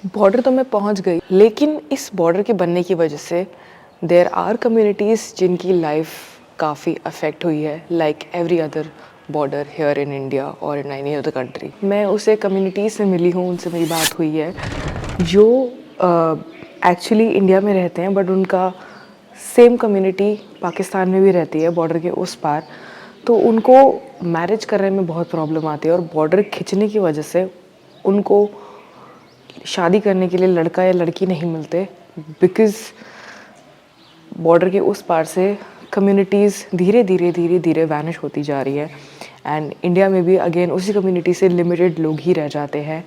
Border तो मैं पहुंच गई, लेकिन इस बॉर्डर के बनने की वजह से देयर आर कम्युनिटीज़ जिनकी लाइफ काफ़ी अफेक्ट हुई है, like every other border here in India और इन एनी अदर कंट्री। मैं उसे कम्युनिटीज़ से मिली हूँ, उनसे मेरी बात हुई है जो एक्चुअली इंडिया में रहते हैं, बट उनका सेम कम्युनिटी पाकिस्तान में भी रहती है बॉर्डर के उस पार। तो उनको मैरिज करने में बहुत प्रॉब्लम आती है और बॉर्डर खिंचने की वजह से उनको शादी करने के लिए लड़का या लड़की नहीं मिलते, बिकॉज़ बॉर्डर के उस पार से कम्युनिटीज़ धीरे धीरे वैनिश होती जा रही है। एंड इंडिया में भी अगेन उसी कम्युनिटी से लिमिटेड लोग ही रह जाते हैं।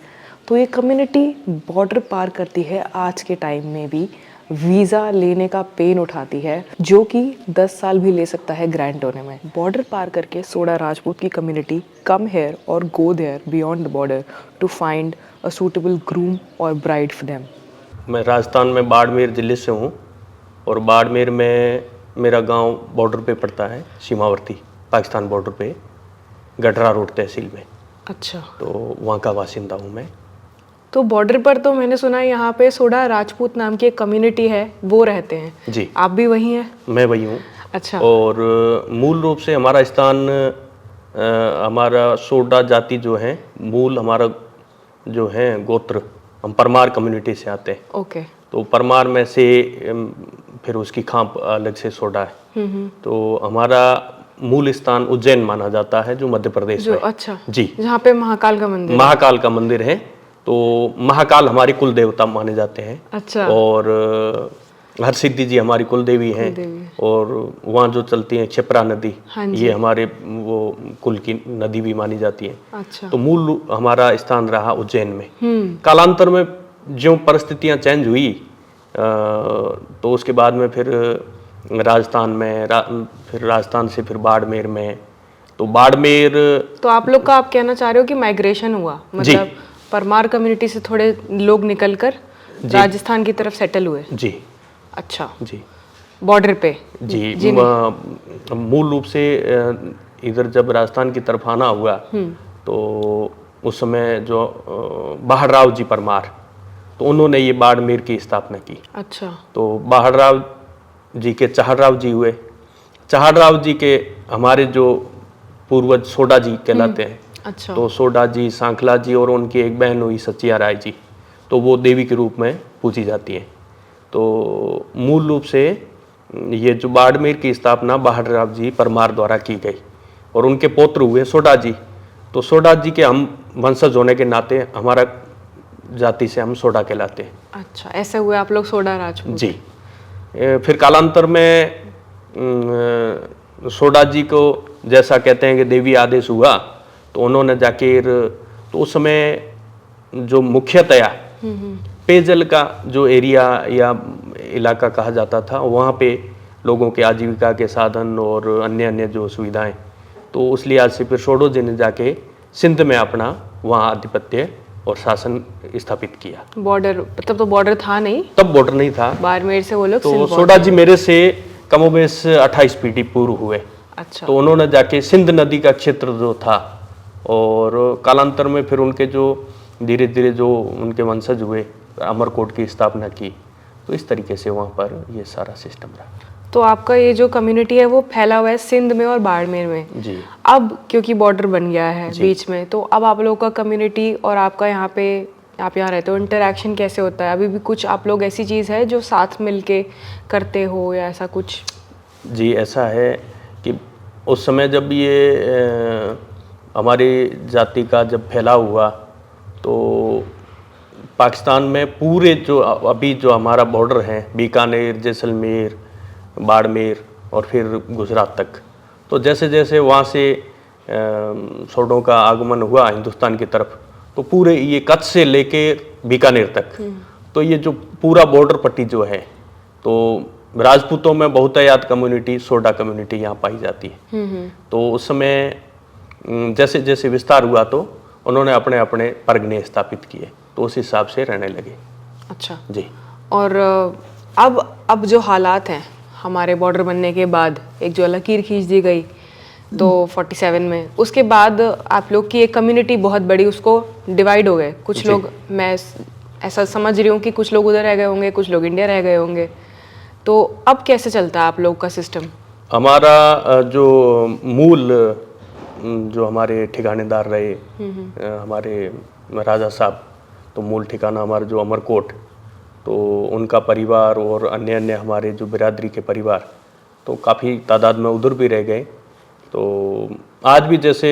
तो ये कम्युनिटी बॉर्डर पार करती है आज के टाइम में भी, वीज़ा लेने का पेन उठाती है, जो कि 10 साल भी ले सकता है ग्रांट होने में। बॉर्डर पार करके सोडा राजपूत की कम्युनिटी कम हेयर और go there beyond the border to find a suitable groom और ब्राइड फॉर देम। मैं राजस्थान में बाड़मेर ज़िले से हूँ और बाड़मेर में मेरा गांव बॉर्डर पे पड़ता है, सीमावर्ती पाकिस्तान बॉर्डर पे, गडरा रोड तहसील में। अच्छा, तो वहाँ का बासिंदा हूँ मैं। तो बॉर्डर पर तो मैंने सुना है यहाँ पे सोडा राजपूत नाम की एक कम्युनिटी है, वो रहते हैं। जी, आप भी वही हैं? मैं वही हूँ। अच्छा। और मूल रूप से हमारा स्थान हमारा सोडा जाति जो है, मूल हमारा जो है गोत्र, हम परमार कम्युनिटी से आते हैं। ओके। तो परमार में से फिर उसकी खाप अलग से सोडा है। तो हमारा मूल स्थान उज्जैन माना जाता है, जो मध्य प्रदेश में। अच्छा जी, जहाँ पे महाकाल का मंदिर है। महाकाल का मंदिर है। तो महाकाल हमारी कुल देवता माने जाते हैं। अच्छा। और हरसिद्धि जी हमारी कुल देवी हैं। और वहाँ जो चलती है क्षिप्रा नदी, ये हमारे वो कुल की नदी भी मानी जाती है। अच्छा। तो मूल हमारा स्थान रहा उज्जैन में। कालांतर में जो परिस्थितियाँ चेंज हुई तो उसके बाद में फिर राजस्थान में फिर राजस्थान से फिर बाड़मेर में। तो बाड़मेर, तो आप लोग का, आप कहना चाह रहे हो कि माइग्रेशन हुआ, मतलब परमार कम्युनिटी से थोड़े लोग निकलकर राजस्थान की तरफ सेटल हुए? जी। अच्छा जी, बॉर्डर पे। जी, मूल रूप से इधर जब राजस्थान की तरफ आना हुआ तो उस समय जो बाहरराव जी परमार, तो उन्होंने ये बाड़मेर की स्थापना की। अच्छा। तो बाहरराव जी के चाहरराव जी हुए। चाहरराव जी के हमारे जो पूर्वज सोडा जी कहलाते हैं। अच्छा। तो सोडा जी, सांखला जी और उनकी एक बहन हुई सचिया राय जी, तो वो देवी के रूप में पूजी जाती हैं। तो मूल रूप से ये जो बाड़मेर की स्थापना बाहरराव जी परमार द्वारा की गई और उनके पौत्र हुए सोडा जी। तो सोडा जी के हम वंशज होने के नाते हमारा जाति से हम सोडा कहलाते हैं। अच्छा, ऐसे हुए आप लोग सोडा राजपूत? जी। फिर कालांतर में सोडा जी को जैसा कहते हैं कि देवी आदेश हुआ, तो उन्होंने जाकर, तो उस समय जो मुख्यतया पेयजल का जो एरिया या इलाका कहा जाता था, वहाँ पे लोगों के आजीविका के साधन और अन्य अन्य जो सुविधाएं, तो उस लिहाज से फिर सोडो जी ने जाके सिंध में अपना वहाँ आधिपत्य और शासन स्थापित किया। बॉर्डर, तब तो बॉर्डर था नहीं? तब बॉर्डर नहीं था। बाड़मेर से वो लोग तो सोडा जी मेरे से कमोबेश 28 पीढ़ी पूर्व हुए। अच्छा। तो उन्होंने जाके सिंध नदी का क्षेत्र जो था, और कालांतर में फिर उनके जो धीरे धीरे जो उनके वंशज हुए, अमरकोट की स्थापना की। तो इस तरीके से वहाँ पर ये सारा सिस्टम रहा। तो आपका ये जो कम्युनिटी है वो फैला हुआ है सिंध में और बाड़मेर में। जी। अब क्योंकि बॉर्डर बन गया है बीच में, तो अब आप लोगों का कम्युनिटी और आपका यहाँ पे, आप यहाँ रहते हो, इंटरेक्शन कैसे होता है? अभी भी कुछ आप लोग ऐसी चीज़ है जो साथ मिलके करते हो या ऐसा कुछ? जी, ऐसा है कि उस समय जब ये हमारी जाति का जब फैलाव हुआ, तो पाकिस्तान में पूरे जो अभी जो हमारा बॉर्डर है, बीकानेर, जैसलमेर, बाड़मेर और फिर गुजरात तक, तो जैसे जैसे वहाँ से सोडों का आगमन हुआ हिंदुस्तान की तरफ, तो पूरे ये कच्छ से लेके बीकानेर तक, तो ये जो पूरा बॉर्डर पट्टी जो है, तो राजपूतों में बहुतायत कम्युनिटी, सोडा कम्युनिटी यहाँ पाई जाती है। तो उस समय जैसे जैसे विस्तार हुआ, तो उन्होंने अपने अपने परगने स्थापित किए, तो उस हिसाब से रहने लगे। अच्छा जी। और अब जो हालात हैं हमारे बॉर्डर बनने के बाद, एक जो लकीर खींच दी गई तो 47 में, उसके बाद आप लोग की एक कम्युनिटी बहुत बड़ी, उसको डिवाइड हो गए। कुछ लोग, मैं ऐसा समझ रही हूँ कि कुछ लोग उधर रह गए होंगे, कुछ लोग इंडिया रह गए होंगे, तो अब कैसे चलता है आप लोग का सिस्टम? हमारा जो मूल जो हमारे ठिकानेदार रहे हमारे राजा साहब, तो मूल ठिकाना हमारा जो अमरकोट, तो उनका परिवार और अन्य अन्य हमारे जो बिरादरी के परिवार तो काफ़ी तादाद में उधर भी रह गए। तो आज भी जैसे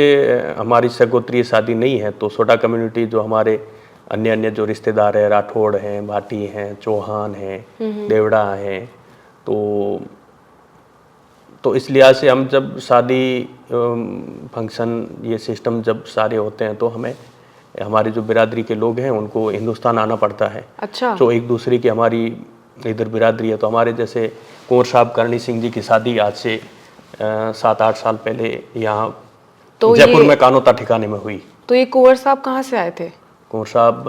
हमारी सरगोत्रीय शादी नहीं है तो सोडा कम्युनिटी जो हमारे अन्य अन्य जो रिश्तेदार हैं, राठौड़ हैं, भाटी हैं, चौहान हैं, देवड़ा हैं, तो इस लिहाज से हम जब शादी फंक्शन ये सिस्टम जब सारे होते हैं तो हमें हमारे जो बिरादरी के लोग हैं उनको हिंदुस्तान आना पड़ता है। अच्छा। जो एक दूसरे की हमारी इधर बिरादरी है, तो हमारे जैसे कुंवर साहब करणी सिंह जी की शादी आज से 7-8 साल पहले यहाँ तो जयपुर में कानोता ठिकाने में हुई। तो ये कुंवर साहब कहाँ से आए थे? कुंवर साहब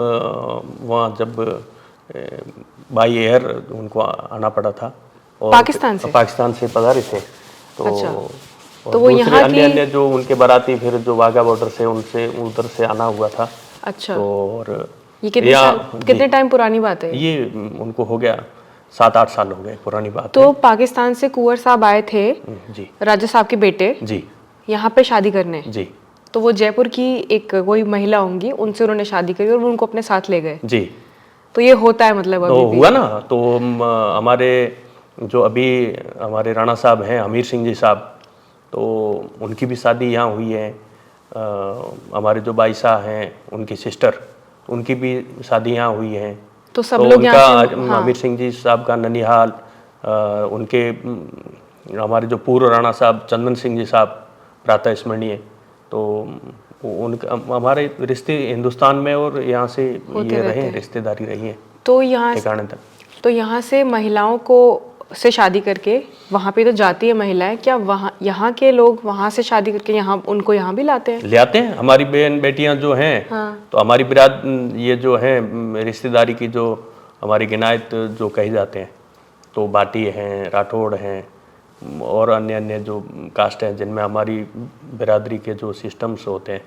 वहाँ जब बाई एयर उनको आना पड़ा था और पाकिस्तान से पधारे थे। तो अच्छा। तो वो दूसरे अन्य जो उनके बाराती फिर जो वाघा बॉर्डर से उनसे उधर से आना हुआ था। अच्छा। तो और ये कितने टाइम पुरानी बात है? ये उनको हो गया 7-8 साल हो गए, पुरानी बात तो है। पाकिस्तान से कुंवर साहब आए थे जी, राजा साहब के बेटे जी, यहाँ पे शादी करने। जी, तो वो जयपुर की एक कोई महिला होंगी, उनसे उन्होंने शादी करी और वो उनको अपने साथ ले गए। जी। तो ये होता है मतलब तो अभी हुआ ना। तो हमारे जो अभी हमारे राणा साहब हैं, अमीर सिंह जी साहब, तो उनकी भी शादी यहाँ हुई है। हमारे जो बाई साहब हैं उनकी सिस्टर, उनकी भी शादी यहाँ हुई है। तो सब लोग यहाँ से, हाँ। अमीर सिंह जी साहब का ननिहाल, उनके हमारे जो पूर्व राणा साहब चंदन सिंह जी साहब प्रातः स्मरणीय, तो उनका हमारे रिश्ते हिंदुस्तान में और यहाँ से ये रहे, रिश्तेदारी रही है। तो यहाँ तो यहाँ से महिलाओं को से शादी करके वहाँ पे तो जाती है महिलाएं, क्या वहाँ यहाँ के लोग वहाँ से शादी करके यहाँ उनको यहाँ भी लाते हैं? ले आते हैं। हमारी बहन बेटियाँ जो हैं, हाँ। तो हमारी ये जो हैं रिश्तेदारी की जो हमारी गिनायत जो कही जाते हैं, तो बाटी हैं, राठौड़ हैं और अन्य अन्य जो कास्ट हैं जिनमें हमारी बिरादरी के जो सिस्टम्स होते हैं।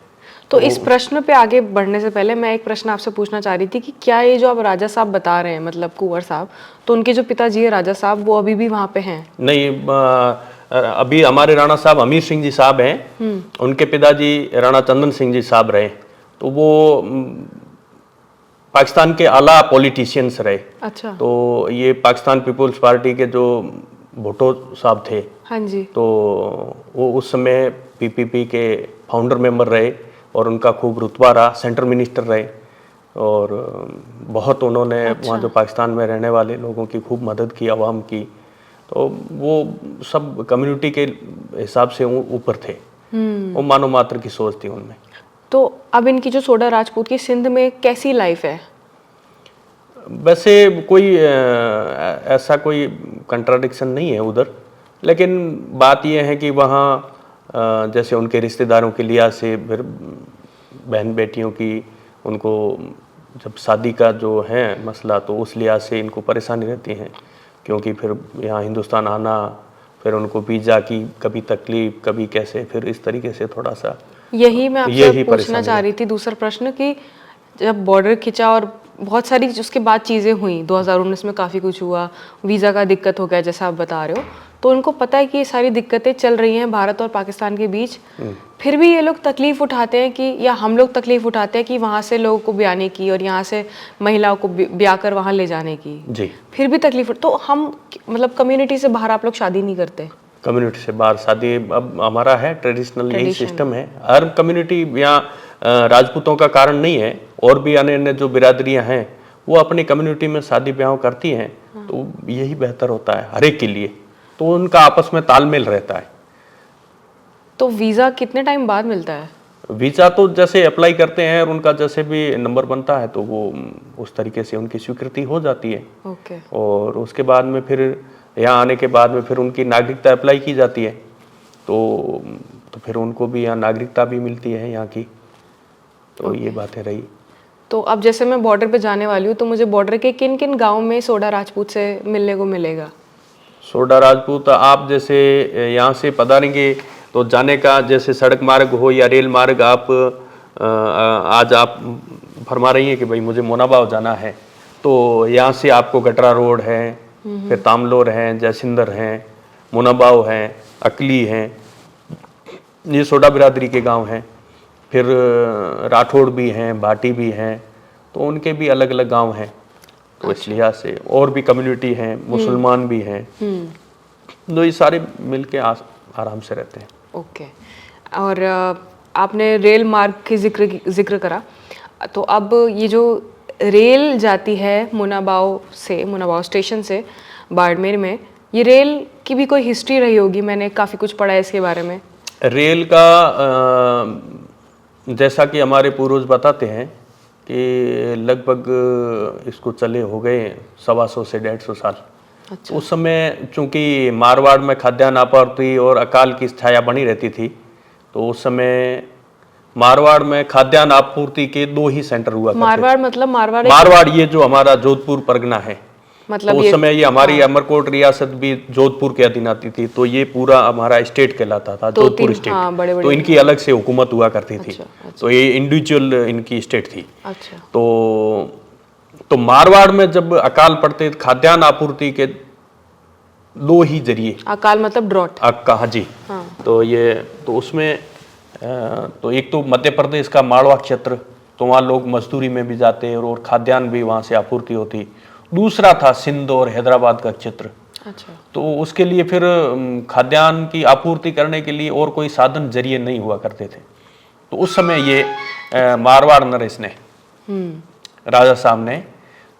तो इस प्रश्न पे आगे बढ़ने से पहले मैं एक प्रश्न आपसे पूछना चाह रही थी कि क्या ये जो आप राजा साहब बता रहे हैं, मतलब कुंवर साहब, तो उनके जो पिताजी है राजा साहब, वो अभी भी वहाँ पे हैं? नहीं, अभी हमारे राणा साहब अमीर सिंह जी साहब हैं, उनके पिताजी राणा चंदन सिंह जी साहब रहे, तो वो पाकिस्तान के आला पॉलिटिशियंस रहे। अच्छा। तो ये पाकिस्तान पीपुल्स पार्टी के जो भुट्टो साहब थे, हाँ जी, तो वो उस समय पीपीपी के फाउंडर मेंबर रहे और उनका खूब रुतबा रहा, सेंट्रल मिनिस्टर रहे और बहुत उन्होंने वहाँ जो पाकिस्तान में रहने वाले लोगों की खूब मदद की, आवाम की। तो वो सब कम्युनिटी के हिसाब से ऊपर थे, वो मानो मात्र की सोच थी उनमें। तो अब इनकी जो सोडा राजपूत की सिंध में कैसी लाइफ है? वैसे कोई ऐसा कोई कंट्राडिक्शन नहीं है उधर, लेकिन बात यह है कि वहाँ जैसे उनके रिश्तेदारों के लिहाज से फिर बहन बेटियों की उनको जब शादी का जो है मसला, तो उस लिहाज से इनको परेशानी रहती है, क्योंकि फिर यहाँ हिंदुस्तान आना, फिर उनको वीज़ा की कभी तकलीफ कभी कैसे, फिर इस तरीके से थोड़ा सा यही मैं आपसे पूछना चाह रही थी दूसरा प्रश्न कि जब बॉर्डर खिंचा और बहुत सारी उसके बाद चीज़ें हुई, 2019 में काफ़ी कुछ हुआ, वीज़ा का दिक्कत हो गया जैसा आप बता रहे हो, तो उनको पता है कि ये सारी दिक्कतें चल रही हैं भारत और पाकिस्तान के बीच, फिर भी ये लोग तकलीफ़ उठाते हैं कि, या हम लोग तकलीफ़ उठाते हैं कि वहाँ से लोगों को ब्याने की और यहाँ से महिलाओं को ब्याह कर वहाँ ले जाने की। जी। फिर भी तकलीफ, तो हम मतलब कम्युनिटी से बाहर आप लोग शादी नहीं करते? कम्युनिटी से बाहर शादी अब हमारा है ट्रेडिशनल, यही सिस्टम है। हर कम्युनिटी यहाँ राजपूतों का कारण नहीं है, और भी अन्य अन्य जो बिरादरियाँ हैं वो अपनी कम्युनिटी में शादी ब्याह करती हैं, तो यही बेहतर होता है हर एक के लिए, तो उनका आपस में तालमेल रहता है। तो वीज़ा कितने टाइम बाद मिलता है? वीज़ा तो जैसे अप्लाई करते हैं और उनका जैसे भी नंबर बनता है तो वो उस तरीके से उनकी स्वीकृति हो जाती है। ओके। और उसके बाद में फिर यहाँ आने के बाद में फिर उनकी नागरिकता अप्लाई की जाती है, तो फिर उनको भी यहाँ नागरिकता भी मिलती है यहाँ की, तो ये बातें रही। तो अब जैसे मैं बॉर्डर पे जाने वाली हूँ, तो मुझे बॉर्डर के किन किन गाँव में सोडा राजपूत से मिलने को मिलेगा? सोडा राजपूत आप जैसे यहाँ से पधारेंगे तो जाने का जैसे सड़क मार्ग हो या रेल मार्ग, आप आज आप फरमा रही हैं कि भाई मुझे मोनाबाव जाना है, तो यहाँ से आपको गटरा रोड है, फिर तामलोर है, जयसिंदर है, मुनाबाव है, अकली है, ये सोडा बिरादरी के गांव हैं। फिर राठौड़ भी हैं, भाटी भी हैं, तो उनके भी अलग अलग गांव हैं। तो इस लिहाज से और भी कम्युनिटी हैं, मुसलमान भी हैं, तो ये सारे मिलके आराम से रहते हैं। ओके। और आपने रेल मार्ग की जिक्र करा, तो अब ये जो रेल जाती है मुनाबाव स्टेशन से बाड़मेर में, ये रेल की भी कोई हिस्ट्री रही होगी, मैंने काफ़ी कुछ पढ़ा है इसके बारे में। रेल का जैसा कि हमारे पूर्वज बताते हैं कि लगभग इसको चले हो गए 125 से 150 साल। अच्छा। उस समय चूंकि मारवाड़ में खाद्यान्न आपूर्ति और अकाल की छाया बनी रहती थी, तो उस समय मारवाड़ में खाद्यान्न आपूर्ति के 2 ही सेंटर हुआ करते थे। मारवाड़ मतलब मारवाड़ ये जो हमारा जोधपुर परगना है, मतलब तो उस समय ये हमारी अमरकोट रियासत भी जोधपुर के अधीन आती थी, तो ये पूरा हमारा स्टेट कहलाता था, जोधपुर स्टेट। तो इनकी अलग से हुकूमत हुआ करती थी। तो ये इंडिविजुअल इनकी स्टेट थी। अच्छा। तो मारवाड़ में जब अकाल पड़ते, खाद्यान्न आपूर्ति के 2 ही जरिए। अकाल मतलब ड्रॉट। हाँ जी। तो उसमें तो एक तो मध्य प्रदेश का मालवा क्षेत्र, तो वहाँ लोग मजदूरी में भी जाते और खाद्यान्न भी वहाँ से आपूर्ति होती। दूसरा था सिंध और हैदराबाद का क्षेत्र। अच्छा। तो उसके लिए फिर खाद्यान्न की आपूर्ति करने के लिए और कोई साधन जरिए नहीं हुआ करते थे। तो उस समय ये मारवाड़ नरेश ने, राजा साहब ने,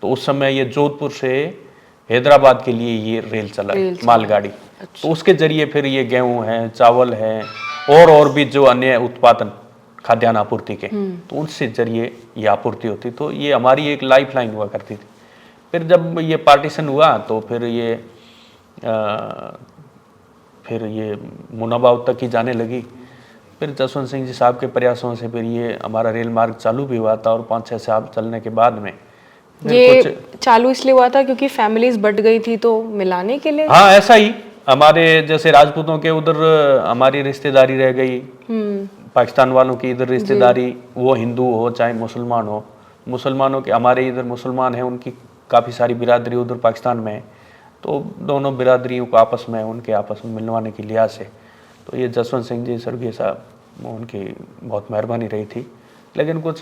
तो उस समय ये जोधपुर से हैदराबाद के लिए ये रेल चला, मालगाड़ी। अच्छा। तो उसके जरिए फिर ये गेहूं है, चावल है और भी जो अन्य उत्पादन खाद्यान्न आपूर्ति के, तो उनसे जरिए ये आपूर्ति होती। तो ये हमारी एक लाइफ लाइन हुआ करती थी। फिर जब ये पार्टीशन हुआ तो फिर ये मुनाबाव तक ही जाने लगी। फिर जसवंत सिंह जी साहब के प्रयासों से फिर ये हमारा रेल मार्ग चालू भी हुआ था, और 5-6 साल चलने के बाद में ये चालू इसलिए हुआ था क्योंकि फैमिलीज बढ़ गई थी, तो मिलाने के लिए। हाँ, ऐसा ही हमारे जैसे राजपूतों के उधर हमारी रिश्तेदारी रह गई, पाकिस्तान वालों की इधर रिश्तेदारी, वो हिंदू हो चाहे मुसलमान हो, मुसलमानों के हमारे इधर मुसलमान हैं, उनकी काफ़ी सारी बिरादरी उधर पाकिस्तान में है, तो दोनों बिरादरियों को आपस में मिलवाने की लिहाज से तो ये जसवंत सिंह जी स्वर्गीय साहब, उनकी बहुत मेहरबानी रही थी। लेकिन कुछ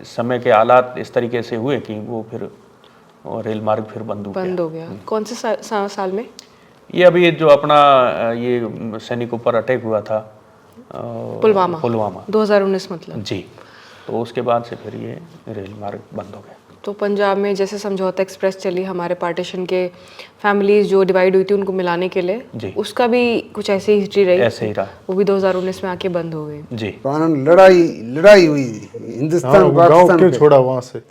समय के हालात इस तरीके से हुए कि वो फिर रेल मार्ग फिर बंद हो गया। कौन से साल में? ये अभी जो अपना ये सैनिकों पर अटैक हुआ था पुलवामा 2019 मतलब। जी, तो उसके बाद से फिर ये रेल मार्ग बंद हो गया। तो पंजाब में जैसे समझौता एक्सप्रेस चली, हमारे पार्टीशन के फैमिलीज जो डिवाइड हुई थी उनको मिलाने के लिए, उसका भी कुछ ऐसी हिस्ट्री रही? ऐसे ही रहा, वो भी 2019 में आके बंद हो गई। जी, लड़ाई हुई हिंदुस्तान पाकिस्तान के छोड़ा, वहाँ से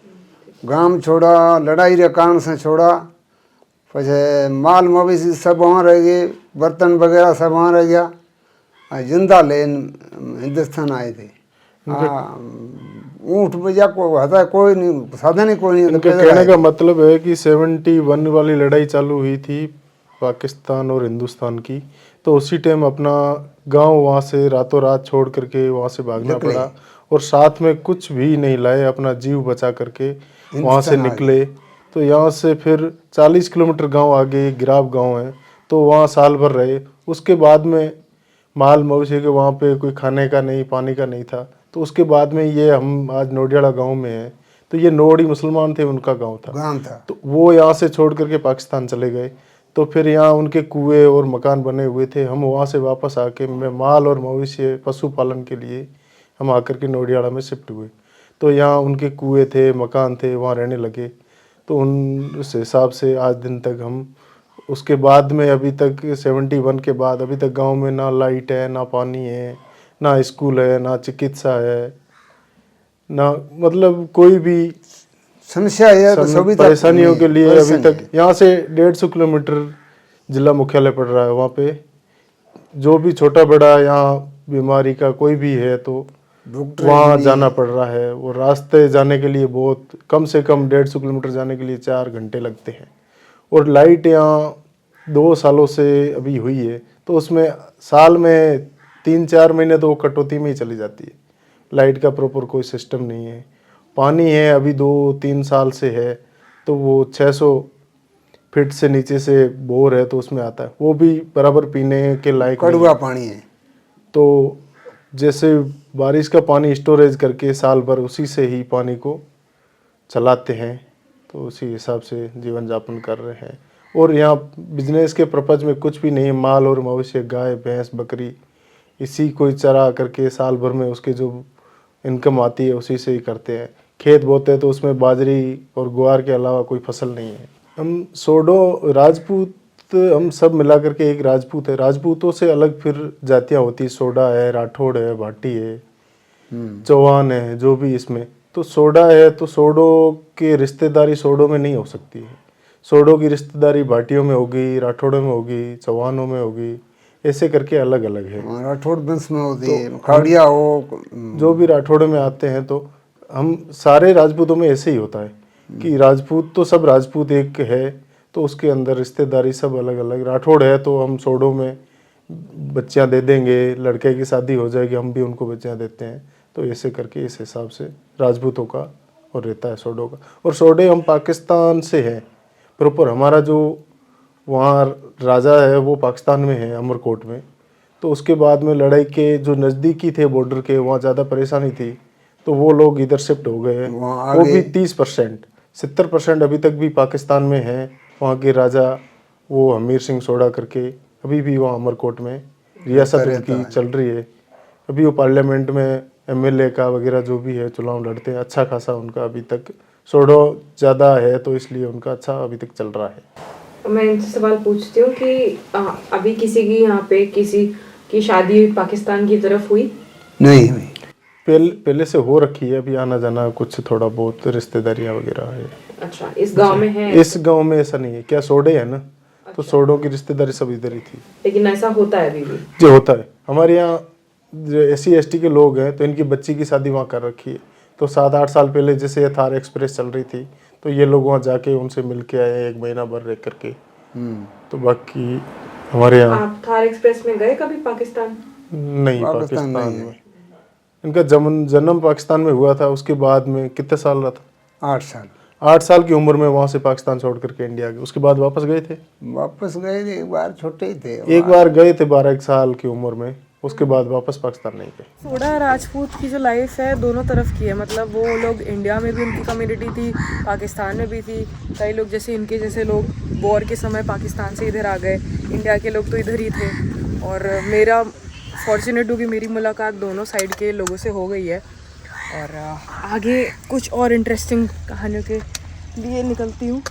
गांव छोड़ा, लड़ाई रे कारण से छोड़ा। फिर माल मवेशी सब वहाँ रह गए, बर्तन वगैरह सब वहाँ रह गया। जिंदा लेन हिंदुस्तान आए थे। ऊँट बजा को हता कोई नहीं, साधन ही कोई नहीं। इनके कहने का मतलब है कि 71 वाली लड़ाई चालू हुई थी पाकिस्तान और हिंदुस्तान की, तो उसी टाइम अपना गांव वहाँ से रातों रात छोड़ करके वहाँ से भागना पड़ा, और साथ में कुछ भी नहीं लाए, अपना जीव बचा करके वहाँ से निकले। तो यहाँ से फिर 40 किलोमीटर गांव आगे गिराव गांव है, तो वहाँ साल भर रहे। उसके बाद में माल मवेशी के वहाँ पे कोई खाने का नहीं, पानी का नहीं था। तो उसके बाद में ये हम आज नोडियाड़ा गांव में हैं, तो ये नोडी मुसलमान थे, उनका गांव था। तो वो यहाँ से छोड़ करके पाकिस्तान चले गए। तो फिर यहाँ उनके कुएं और मकान बने हुए थे। हम वहाँ से वापस आके माल और मवेशी पशुपालन के लिए हम आकर के नोडियाड़ा में शिफ्ट हुए। तो यहाँ उनके कुएं थे, मकान थे, वहाँ रहने लगे। तो उस हिसाब से आज दिन तक हम, उसके बाद में अभी तक 71 के बाद अभी तक गांव में ना लाइट है, ना पानी है, ना स्कूल है, ना चिकित्सा है, ना मतलब कोई भी समस्या है। तो सभी परेशानियों के लिए अभी तक यहाँ से 150 किलोमीटर जिला मुख्यालय पड़ रहा है। वहाँ पे जो भी छोटा बड़ा यहाँ बीमारी का कोई भी है तो वहाँ जाना पड़ रहा है। वो रास्ते जाने के लिए बहुत कम से कम 150 किलोमीटर जाने के लिए 4 घंटे लगते हैं। और लाइट यहाँ 2 सालों से अभी हुई है, तो उसमें साल में 3-4 महीने तो वो कटौती में ही चली जाती है। लाइट का प्रॉपर कोई सिस्टम नहीं है। पानी है अभी 2-3 साल से है, तो वो 600 फीट से नीचे से बोर है तो उसमें आता है, वो भी बराबर पीने के लायक नहीं कड़वा है। पानी है। तो जैसे बारिश का पानी स्टोरेज करके साल भर उसी से ही पानी को चलाते हैं, तो उसी हिसाब से जीवन यापन कर रहे हैं। और यहाँ बिजनेस के पर्पज में कुछ भी नहीं है, माल और मवेशी, गाय भैंस बकरी, इसी को ही चरा करके साल भर में उसके जो इनकम आती है उसी से ही करते हैं। खेत बोते हैं तो उसमें बाजरी और ग्वार के अलावा कोई फसल नहीं है। हम सोडो राजपूत, हम सब मिला करके एक राजपूत है। राजपूतों से अलग फिर जातियाँ होती है, सोडा है, राठौड़ है, भाटी है, चौहान है, जो भी इसमें। तो सोडा है तो सोडो की रिश्तेदारी सोडो में नहीं हो सकती है। सोडो की रिश्तेदारी भाटियों में होगी, राठौड़ों में होगी, चौहानों में होगी, ऐसे करके अलग अलग है। राठौड़ वंश में होती है, खाड़िया हो, जो भी राठौड़ों में आते हैं तो हम सारे राजपूतों में ऐसे ही होता है कि राजपूत तो सब राजपूत एक है, तो उसके अंदर रिश्तेदारी सब अलग अलग। राठौड़ है तो हम सोडो में बच्चियां दे देंगे, लड़के की शादी हो जाएगी हम भी उनको बच्चियां देते हैं। तो ऐसे करके इस हिसाब से राजपूतों का और रहता है सोडो का। और सोडे हम पाकिस्तान से हैं प्रॉपर, हमारा जो वहाँ राजा है वो पाकिस्तान में है, अमरकोट में। तो उसके बाद में लड़ाई के जो नज़दीकी थे बॉर्डर के, वहाँ ज़्यादा परेशानी थी तो वो लोग इधर शिफ्ट हो गए हैं। वहाँ वो आगे- भी 30%, 70% अभी तक भी पाकिस्तान में हैं। वहाँ के राजा वो हमीर सिंह सोडा करके अभी भी वहाँ अमरकोट में रियासत उनकी चल रही है। अभी वो पार्लियामेंट में MLA का वगैरह जो भी है चुनाव लड़ते हैं, अच्छा खासा उनका अभी तक सोडो ज़्यादा है तो इसलिए उनका अच्छा अभी तक चल रहा है। मैं इनसे सवाल पूछती हूँ कि अभी किसी की यहाँ पे किसी की शादी पाकिस्तान की तरफ हुई? नहीं हुई। पहले से हो रखी है, अभी आना जाना कुछ थोड़ा बहुत रिश्तेदारियाँ वगैरह है। अच्छा, इस गांव में है? इस गांव में ऐसा नहीं है, क्या सोडे है ना, तो सोडो की रिश्तेदारी सब इधर ही थी। लेकिन ऐसा होता है अभी भी? जो होता है हमारे यहाँ जो SC ST के लोग हैं तो इनकी बच्ची की शादी वहाँ कर रखी है। तो 7-8 साल पहले जैसे ये थार एक्सप्रेस चल रही थी तो ये लोग वहाँ जाके उनसे मिल के आए, 1 महीना भर रह करके। तो बाकी हमारे यहाँ आप थार एक्सप्रेस में गए कभी पाकिस्तान? नहीं, पाकिस्तान नहीं है। में इनका जन्म पाकिस्तान में हुआ था। उसके बाद में कितने साल रहा था? 8 साल। 8 साल की उम्र में वहाँ से पाकिस्तान छोड़ करके इंडिया गए। उसके बाद वापस गए थे? वापस गए थे, एक बार छोटे ही थे। एक बार गए थे 12 साल की उम्र में, उसके बाद वापस पाकिस्तान नहीं गए। सोडा राजपूत की जो लाइफ है दोनों तरफ की है, मतलब वो लोग इंडिया में भी उनकी कम्युनिटी थी, पाकिस्तान में भी थी। कई लोग जैसे इनके जैसे लोग वॉर के समय पाकिस्तान से इधर आ गए, इंडिया के लोग तो इधर ही थे। और मेरा फॉर्चुनेट हूँ कि मेरी मुलाकात दोनों साइड के लोगों से हो गई है। और आगे कुछ और इंटरेस्टिंग कहानियों के लिए निकलती हूँ।